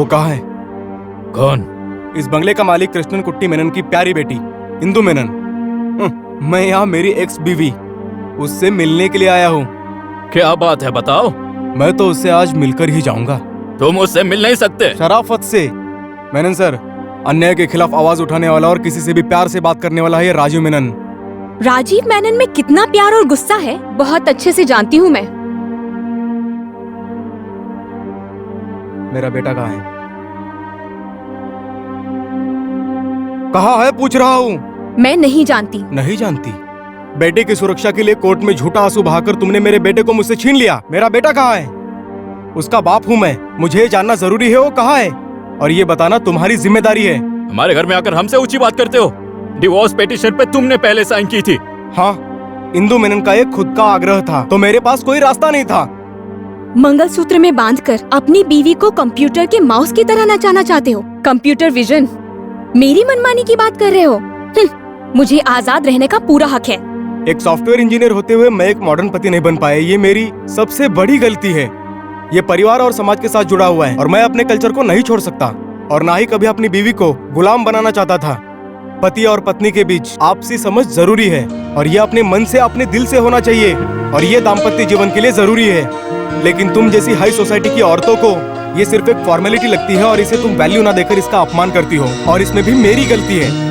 कहाँ है? कौन? इस बंगले का मालिक कृष्णन कुट्टी मेनन की प्यारी बेटी इंदु मेनन। मैं यहाँ मेरी एक्स बीवी उससे मिलने के लिए आया हूँ। क्या बात है, बताओ। मैं तो उससे आज मिलकर ही जाऊंगा। तुम उससे मिल नहीं सकते। शराफत से। मेनन सर, अन्याय के खिलाफ आवाज उठाने वाला और किसी से भी प्यार से बात करने वाला है ये राजीव मेनन। राजीव मेनन में कितना प्यार और गुस्सा है बहुत अच्छे से जानती हूँ मैं। मेरा बेटा कहाँ है? कहाँ है पूछ रहा हूँ। मैं नहीं जानती। नहीं जानती? बेटे की सुरक्षा के लिए कोर्ट में झूठा आंसू बहाकर तुमने मेरे बेटे को मुझसे छीन लिया। मेरा बेटा कहाँ है? उसका बाप हूँ मैं, मुझे जानना जरूरी है वो कहाँ है, और ये बताना तुम्हारी जिम्मेदारी है। हमारे घर में आकर हमसे ऊंची बात करते हो। डिवोर्स पिटीशन पे तुमने पहले साइन की थी। हाँ, इंदु मेनन का एक खुद का आग्रह था तो मेरे पास कोई रास्ता नहीं था। मंगलसूत्र में बांधकर अपनी बीवी को कंप्यूटर के माउस की तरह नचाना चाहते हो। Computer vision. मेरी मनमानी की बात कर रहे हो? मुझे आजाद रहने का पूरा हक है। एक सॉफ्टवेयर इंजीनियर होते हुए मैं एक मॉडर्न पति नहीं बन पाया, ये मेरी सबसे बड़ी गलती है। ये परिवार और समाज के साथ जुड़ा हुआ है और मैं अपने कल्चर को नहीं छोड़ सकता और ना ही कभी अपनी बीवी को गुलाम बनाना चाहता था। पति और पत्नी के बीच आपसी समझ जरूरी है और ये अपने मन से अपने दिल से होना चाहिए और ये दाम्पत्य जीवन के लिए जरूरी है। लेकिन तुम जैसी हाई सोसाइटी की औरतों को ये सिर्फ एक फॉर्मेलिटी लगती है और इसे तुम वैल्यू ना देकर इसका अपमान करती हो और इसमें भी मेरी गलती है।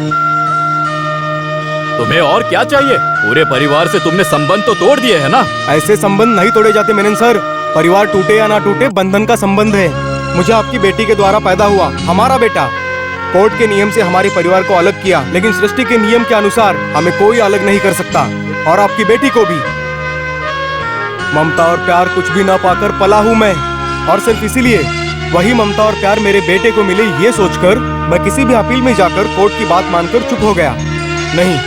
तुम्हें और क्या चाहिए? पूरे परिवार से तुमने संबंध तो तोड़ दिए है ना? ऐसे संबंध नहीं तोड़े जाते मेनन सर। परिवार टूटे या ना टूटे, बंधन का संबंध है। मुझे आपकी बेटी के द्वारा पैदा हुआ हमारा बेटा। कोर्ट के नियम से हमारे परिवार को अलग किया, लेकिन सृष्टि के नियम के अनुसार हमें कोई अलग नहीं कर सकता और आपकी बेटी को भी। ममता और प्यार कुछ भी ना पाकर पला हूँ मैं और सिर्फ इसीलिए वही ममता और प्यार मेरे बेटे को मिले ये सोचकर मैं किसी भी अपील में जाकर कोर्ट की बात मानकर चुप हो गया। नहीं,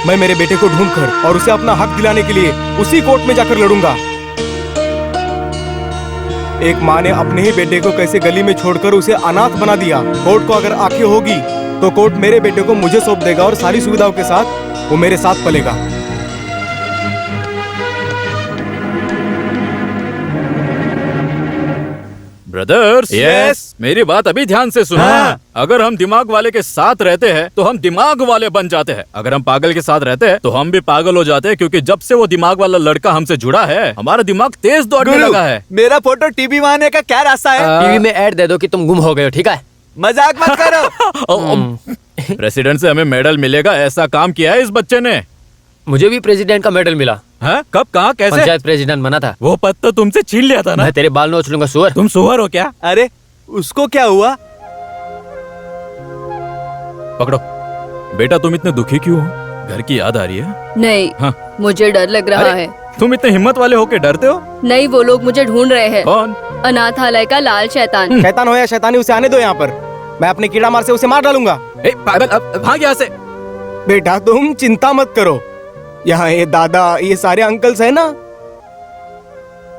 मैं मेरे बेटे को ढूंढकर और उसे अपना हक दिलाने के लिए उसी कोर्ट में जाकर लड़ूंगा। एक माँ ने अपने ही बेटे को कैसे गली में छोड़कर उसे अनाथ बना दिया। कोर्ट को अगर आंखें होगी तो कोर्ट मेरे बेटे को मुझे सौंप देगा और सारी सुविधाओं के साथ वो मेरे साथ पलेगा। Brothers, Yes? मेरी बात अभी ध्यान से सुनो। हाँ। अगर हम दिमाग वाले के साथ रहते हैं तो हम दिमाग वाले बन जाते हैं। अगर हम पागल के साथ रहते हैं तो हम भी पागल हो जाते हैं, क्योंकि जब से वो दिमाग वाला लड़का हमसे जुड़ा है हमारा दिमाग तेज दौड़ने लगा है। मेरा फोटो टीवी में आने का क्या रास्ता है? टीवी में ऐड दे दो कि तुम गुम हो गए हो, ठीक है? मजाक मत करो। प्रेसिडेंट से हमें मेडल मिलेगा, ऐसा काम किया है इस बच्चे ने। मुझे भी प्रेसिडेंट का मेडल मिला। हाँ? कब, कहाँ, कैसे? पंचायत प्रेसिडेंट बना था। वो पद तो तुमसे छीन लिया था ना। मैं तेरे बाल नोच लूंगा सुअर। तुम सुअर हो क्या? अरे उसको क्या हुआ? पकड़ो। बेटा, तुम इतने दुखी क्यों हो? घर की याद आ रही है? नहीं, हाँ। मुझे डर लग रहा है। तुम इतने हिम्मत वाले होके डरते हो? नहीं, वो लोग मुझे ढूंढ रहे हैं। कौन? अनाथालय का लाल शैतान। शैतान हो या शैतानी, उसे आने दो यहाँ पर। मैं अपने कीड़ा मार से उसे मार डालूंगा। ए, पागल, अब भाग यहाँ से। बेटा तुम चिंता मत करो, यहाँ ये दादा ये सारे अंकल्स है ना,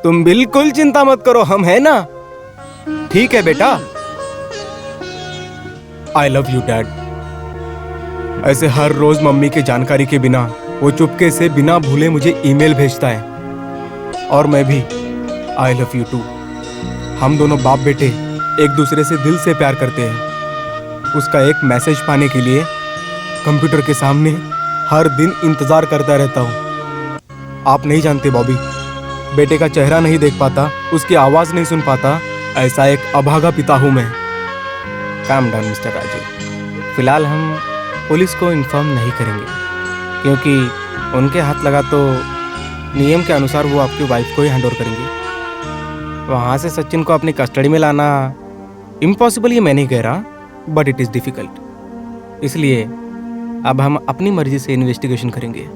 तुम बिल्कुल चिंता मत करो, हम है ना। ठीक है बेटा। I love you dad. ऐसे हर रोज मम्मी के जानकारी के बिना वो चुपके से बिना भूले मुझे ईमेल भेजता है और मैं भी आई लव यू टू। हम दोनों बाप बेटे एक दूसरे से दिल से प्यार करते हैं। उसका एक मैसेज पाने के लिए कंप्यूटर के सामने हर दिन इंतजार करता रहता हूँ। आप नहीं जानते बॉबी, बेटे का चेहरा नहीं देख पाता, उसकी आवाज नहीं सुन पाता, ऐसा एक अभागा पिता हूँ मैं। Calm down mister Raju. फिलहाल हम पुलिस को इन्फॉर्म नहीं करेंगे क्योंकि उनके हाथ लगा तो नियम के अनुसार वो आपकी वाइफ को ही हैंड ओवर करेंगे। वहाँ से सचिन को अपनी कस्टडी में लाना इम्पॉसिबल ये मैं नहीं कह रहा, बट इट इज़ डिफिकल्ट। इसलिए अब हम अपनी मर्जी से इन्वेस्टिगेशन करेंगे।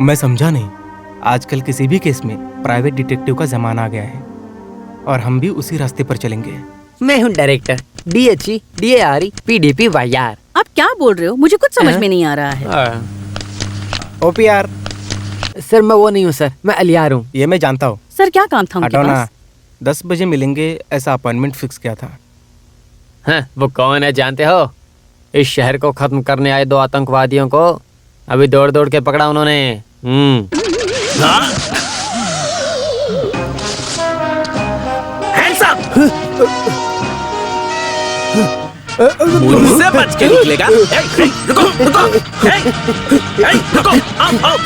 मैं समझा नहीं, आजकल किसी भी केस में प्राइवेट डिटेक्टिव का जमाना आ गया है और हम भी उसी रास्ते पर चलेंगे। मैं हूँ director, DHE, DARE, PDP, YR। आप क्या बोल रहे हो? मुझे कुछ समझ में नहीं आ रहा है। OPR। सर मैं वो नहीं हूँ सर, मैं अलियार हूँ। ये मैं जानता हूँ। सर क्या काम था उनके हटाओ ना, पास? 10 बजे मिलेंगे ऐसा अपॉइंटमेंट फिक्स किया था। हाँ, वो कौन है जानते हो? इस शहर को खत्म करने आए 2 आतंकवादियों को अभी दौड़ दौड़ के पकड़ा उन्होंने। मुझसे बच के निकलेगा। रुको रुको, रुको, आओ आओ,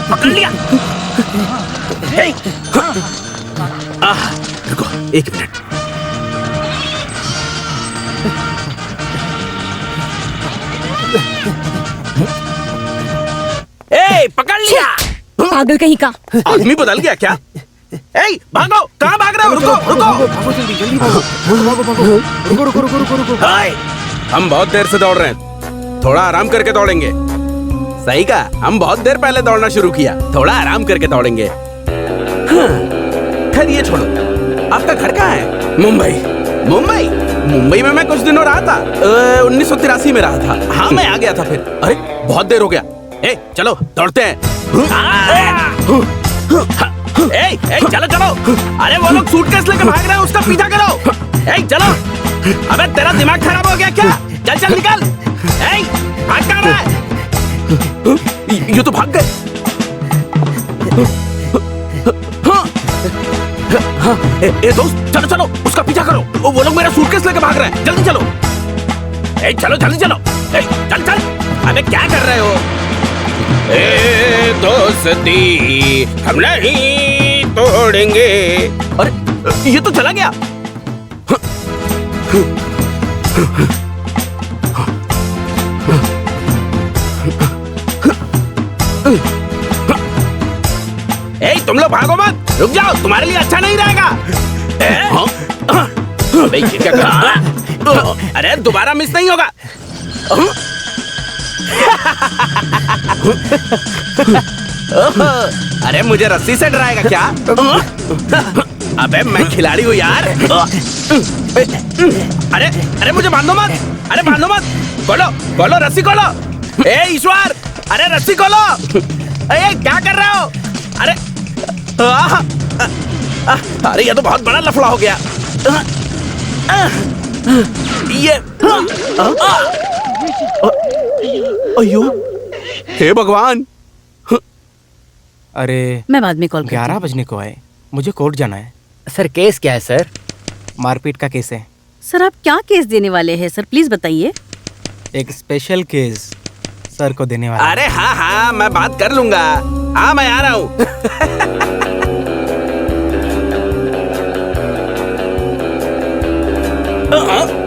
पकड़ लिया। रुको 1 मिनट। पकड़ लिया। पागल कहीं का। आदमी बदल गया क्या? भागो, कहाँ भाग रहे हो? रुको रुको। हम बहुत देर से दौड़ रहे हैं, थोड़ा आराम करके दौड़ेंगे। सही कहा, हम बहुत देर पहले दौड़ना शुरू किया, थोड़ा आराम करके दौड़ेंगे। खैर ये छोड़ो, आपका घर कहाँ है? मुंबई में मैं कुछ दिनों रहा था। 1983 में रहा था। हाँ, मैं आ गया था फिर। अरे बहुत देर हो गया। चलो दौड़ते हैं। चलो चलो। अरे वो लोग सूटकेस लेकर भाग रहे हैं, उसका पीछा करो। चलो। अबे तेरा दिमाग खराब हो गया क्या? चल चल निकल। भाग कहाँ रहा है? ये तो भाग गए। दोस्त चलो चलो, उसका पीछा करो। वो लोग मेरा सूटकेस लेकर भाग रहे हैं, जल्दी चलो। चलो जल्दी चलो। चल चल। अबे क्या कर रहे हो? दोस्ती हम नहीं तोड़ेंगे। अरे ये तो चला गया। तुम लोग भागो मत, रुक जाओ, तुम्हारे लिए अच्छा नहीं रहेगा। ये क्या कर रहा है? अरे दोबारा मिस नहीं होगा। अरे मुझे रस्सी से डराएगा क्या? अबे मैं खिलाड़ी हूँ यार। अरे अरे मुझे बांधो मत, अरे बांधो मत। खोलो खोलो रस्सी खोलो। ईश्वर, अरे रस्सी खोलो। क्या कर रहे हो? अरे अरे ये तो बहुत बड़ा लफड़ा हो गया। ये अयो, हे भगवान। अरे मैं बाद में कॉल करती 11 बजने को आए, मुझे कोर्ट जाना है। सर केस क्या है सर? मारपीट का केस है। सर आप क्या केस देने वाले हैं सर, प्लीज बताइए। एक स्पेशल केस सर को देने वाला। अरे हाँ हाँ, मैं बात कर लूंगा। हाँ मैं आ रहा हूँ।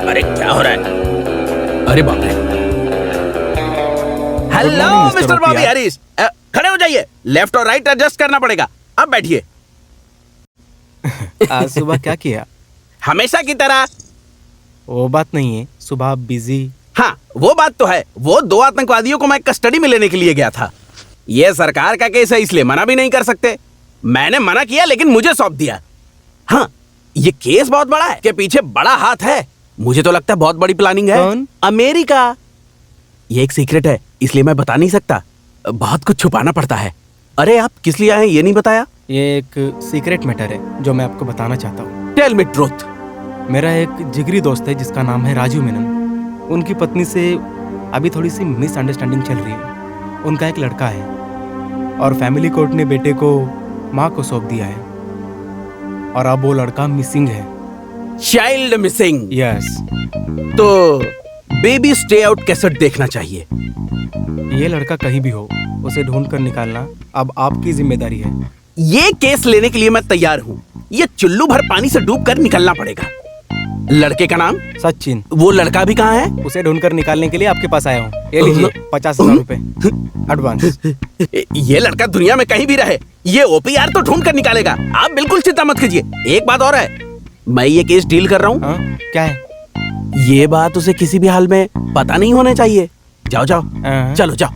अरे क्या हो रहा है? अरे बाप रे। हेलो मिस्टर बॉबी हैरिस, खड़े हो जाइए। लेफ्ट और राइट एडजस्ट करना पड़ेगा। अब बैठिए। आज सुबह क्या किया? हमेशा की तरह। वो बात नहीं है, सुबह आप बिजी। हाँ वो बात तो है। वो 2 आतंकवादियों को मैं कस्टडी में लेने के लिए गया था। ये सरकार का केस है, इसलिए मना भी नहीं कर सकते। मैंने मना किया लेकिन मुझे सौंप दिया। हाँ ये केस बहुत बड़ा है, के पीछे बड़ा हाथ है। मुझे तो लगता है बहुत बड़ी प्लानिंग है। कौन? अमेरिका। ये एक सीक्रेट है, इसलिए मैं बता नहीं सकता। बहुत कुछ छुपाना पड़ता है। अरे आप किस लिए आए ये नहीं बताया? ये एक सीक्रेट मैटर है जो मैं आपको बताना चाहता हूँ। Tell me truth. मेरा एक जिगरी दोस्त है जिसका नाम है राजू मेनन। उनकी पत्नी से अभी थोड़ी सी मिसअंडरस्टैंडिंग चल रही है। उनका एक लड़का है और फैमिली कोर्ट ने बेटे को माँ को सौंप दिया है और अब वो लड़का मिसिंग है। Child missing. यस। तो बेबी स्टे आउट कैसेट देखना चाहिए। ये लड़का कहीं भी हो, उसे ढूंढ कर निकालना अब आपकी जिम्मेदारी है। ये केस लेने के लिए मैं तैयार हूँ। ये चुल्लू भर पानी से डूब कर निकलना पड़ेगा। लड़के का नाम? सचिन। वो लड़का भी कहाँ है? उसे ढूंढकर निकालने के लिए आपके पास आया हूँ। ये लीजिए 50,000 रुपए एडवांस। ये लड़का दुनिया में कहीं भी रहे, ये ओपीआर तो ढूंढ कर निकालेगा। आप बिल्कुल चिंता मत कीजिए। एक बात और है, मैं ये केस डील कर रहा हूँ। क्या है? ये बात उसे किसी भी हाल में पता नहीं होना चाहिए। जाओ जाओ, चलो जाओ।